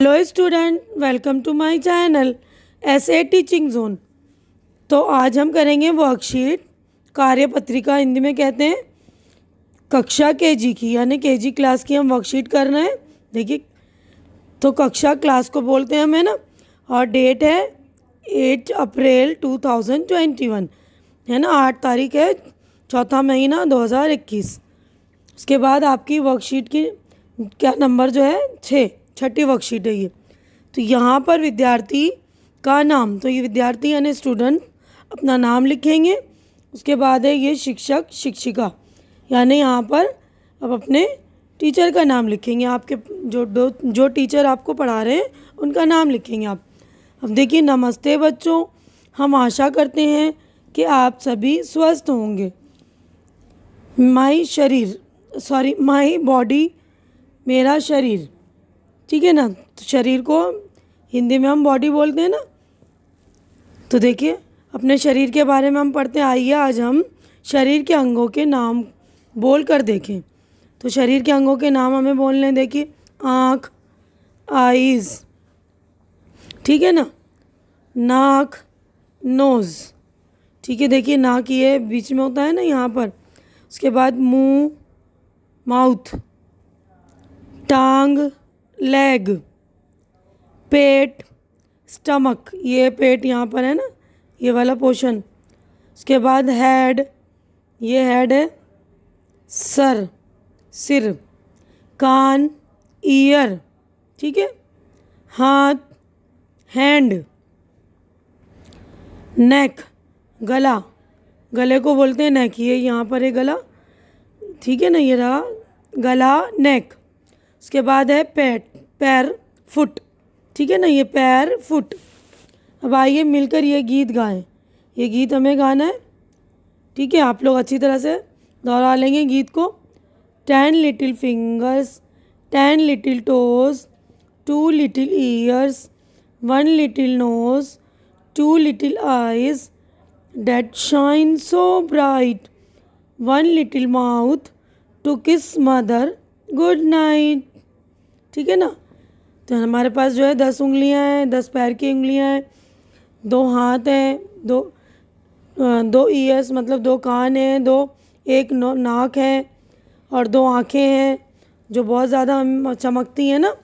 Hello student, welcome to my channel Ace teaching zone. तो आज हम करेंगे वर्कशीट कार्यपत्रिका, हिंदी में कहते हैं कक्षा केजी की, यानी केजी क्लास की हम वर्कशीट कर रहे हैं। देखिए, तो कक्षा क्लास को बोलते हैं हम, है ना। और डेट है 8 अप्रैल 2021, है ना। 8 तारीख है, चौथा महीना 2021। उसके बाद आपकी वर्कशीट की क्या नंबर जो है 6, छठी वर्कशीट है ये। तो यहाँ पर विद्यार्थी का नाम, तो ये विद्यार्थी यानी स्टूडेंट अपना नाम लिखेंगे। उसके बाद है ये शिक्षक शिक्षिका, यानी यहाँ पर अब अपने टीचर का नाम लिखेंगे। आपके जो टीचर आपको पढ़ा रहे हैं उनका नाम लिखेंगे आप। अब देखिए, नमस्ते बच्चों, हम आशा करते हैं कि आप सभी स्वस्थ होंगे। माई बॉडी, मेरा शरीर, ठीक है ना। तो शरीर को हिंदी में हम बॉडी बोलते हैं ना। तो देखिए, अपने शरीर के बारे में हम पढ़ते हैं। आइए आज हम शरीर के अंगों के नाम बोल कर देखें। तो शरीर के अंगों के नाम हमें बोलने, देखिए, आँख, आईज़, ठीक है ना। नाक, नोज़, ठीक है। देखिए, नाक ये बीच में होता है ना, यहाँ पर। उसके बाद मुंह, माउथ, टांग, लेग, पेट, स्टमक, ये पेट यहाँ पर है ना, ये वाला पोर्शन। उसके बाद हेड, ये हेड है, सर, सिर। कान, ईयर, ठीक है। हाथ, हैंड। नेक, गला, गले को बोलते हैं नेक। ये यहाँ पर है गला, ठीक है ना, ये रहा गला, नेक। उसके बाद है पैर, फुट, ठीक है ना, ये पैर, फुट। अब आइए मिलकर ये गीत गाएं। ये गीत हमें गाना है, ठीक है। आप लोग अच्छी तरह से दोहरा लेंगे गीत को। 10 little fingers, 10 little toes, 2 little ears, 1 little nose, 2 little eyes that shine so bright, 1 little mouth to kiss mother good night, ठीक है ना। तो हमारे पास जो है 10 उंगलियां हैं, 10 पैर की उंगलियां हैं, 2 हाथ हैं, दो ईयर्स मतलब 2 कान हैं, एक नाक है, और 2 आँखें हैं जो बहुत ज़्यादा चमकती हैं ना,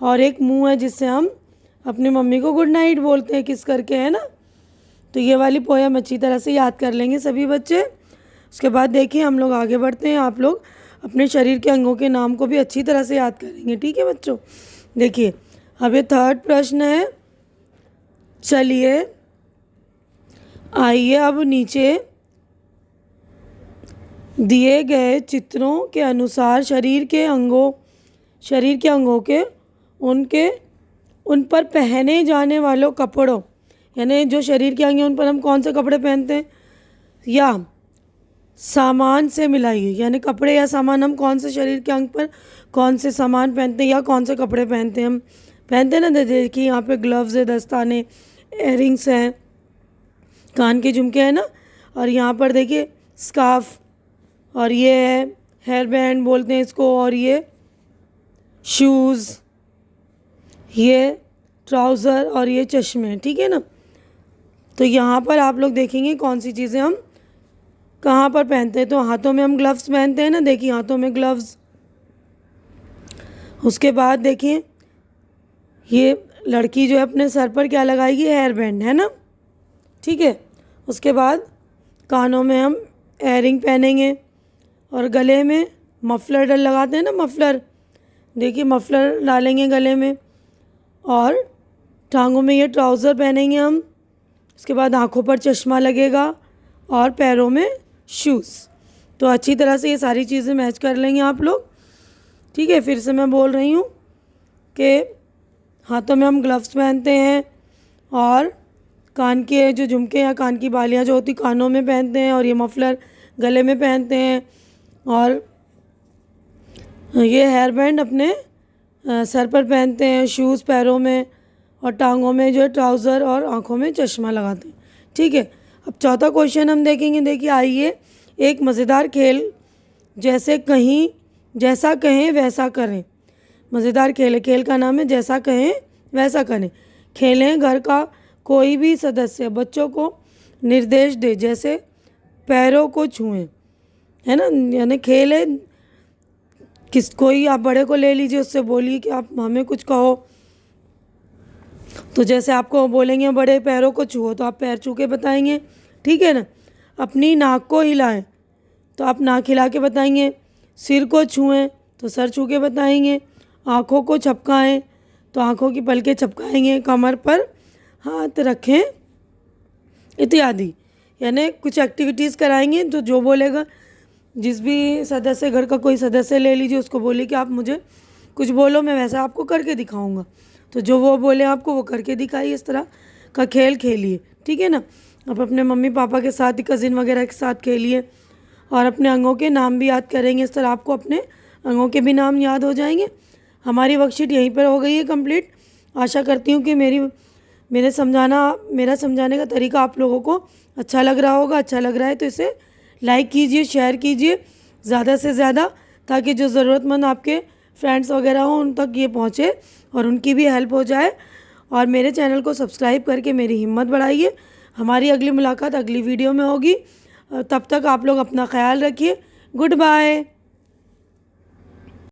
और एक मुंह है जिससे हम अपनी मम्मी को गुड नाइट बोलते हैं, किस करके, है ना। तो ये वाली पोयम अच्छी तरह से याद कर लेंगे सभी बच्चे। उसके बाद देखिए, हम लोग आगे बढ़ते हैं। आप लोग अपने शरीर के अंगों के नाम को भी अच्छी तरह से याद करेंगे, ठीक है बच्चों। देखिए, अब ये 3rd प्रश्न है। चलिए आइए अब नीचे दिए गए चित्रों के अनुसार शरीर के अंगों के उन पर पहने जाने वालों कपड़ों, यानी जो शरीर के अंग हैं उन पर हम कौन से कपड़े पहनते हैं, या सामान से मिलाइए। यानी कपड़े या सामान, हम कौन से शरीर के अंग पर कौन से सामान पहनते हैं या कौन से कपड़े पहनते हैं। हम पहनते हैं ना, देखिए यहाँ पे ग्लव्स है, दस्ताने, इयररिंग्स हैं, कान के झुमके हैं ना, और यहाँ पर देखिए स्कार्फ, और ये है हेयर बैंड बोलते हैं इसको, और ये शूज़, ये ट्राउज़र, और ये चश्मे, ठीक है ना। तो यहाँ पर आप लोग देखेंगे कौन सी चीज़ें हम कहाँ पर पहनते हैं। तो हाथों में हम ग्लव्स पहनते हैं ना, देखिए हाथों में ग्लव्स। उसके बाद देखिए, ये लड़की जो है अपने सर पर क्या लगाएगी, हेयर बैंड, है ना, ठीक है। उसके बाद कानों में हम एयरिंग पहनेंगे, और गले में मफलर लगाते हैं ना, मफलर, देखिए मफलर डालेंगे गले में, और टांगों में ये ट्राउज़र पहनेंगे हम। उसके बाद आँखों पर चश्मा लगेगा, और पैरों में शूज़। तो अच्छी तरह से ये सारी चीज़ें मैच कर लेंगे आप लोग, ठीक है। फिर से मैं बोल रही हूँ कि हाथों में हम ग्लव्स पहनते हैं, और कान के जो झुमके या कान की बालियाँ जो होती कानों में पहनते हैं, और ये मफलर गले में पहनते हैं, और ये हेयर बैंड अपने सर पर पहनते हैं, शूज़ पैरों में, और टांगों में जो है ट्राउज़र, और आँखों में चश्मा लगाते हैं, ठीक है। अब 4था क्वेश्चन हम देखेंगे। देखिए, आइए एक मज़ेदार खेल जैसा कहें वैसा करें। मज़ेदार खेल है। खेल का नाम है जैसा कहें वैसा करें। खेलें घर का कोई भी सदस्य बच्चों को निर्देश दे, जैसे पैरों को छुएं, है ना। यानी खेल है, कोई आप बड़े को ले लीजिए, उससे बोलिए कि आप हमें कुछ कहो। तो जैसे आपको बोलेंगे बड़े पैरों को छुओ, तो आप पैर छू के बताएंगे, ठीक है ना। अपनी नाक को हिलाएं, तो आप नाक हिला के बताएंगे। सिर को छुएं, तो सर छू के बताएंगे। आँखों को झपकाएं, तो आँखों की पलकें झपकाएंगे। कमर पर हाथ रखें, इत्यादि। यानी कुछ एक्टिविटीज़ कराएंगे। तो जो बोलेगा, जिस भी सदस्य, घर का कोई सदस्य ले लीजिए, उसको बोलिए कि आप मुझे कुछ बोलो, मैं वैसा आपको करके दिखाऊंगा। तो जो वो बोले आपको वो करके दिखाइए। इस तरह का खेल खेलिए, ठीक है ना। आप अपने मम्मी पापा के साथ, कज़िन वगैरह के साथ खेलिए और अपने अंगों के नाम भी याद करेंगे। इस तरह आपको अपने अंगों के भी नाम याद हो जाएंगे। हमारी वर्कशीट यहीं पर हो गई है कंप्लीट। आशा करती हूँ कि मेरा समझाने का तरीका आप लोगों को अच्छा लग रहा होगा। अच्छा लग रहा है तो इसे लाइक कीजिए, शेयर कीजिए ज़्यादा से ज़्यादा, ताकि जो ज़रूरतमंद आपके फ्रेंड्स वगैरह हों उन तक ये पहुँचे और उनकी भी हेल्प हो जाए। और मेरे चैनल को सब्सक्राइब करके मेरी हिम्मत बढ़ाइए। हमारी अगली मुलाकात अगली वीडियो में होगी। तब तक आप लोग अपना ख्याल रखिए। Good bye.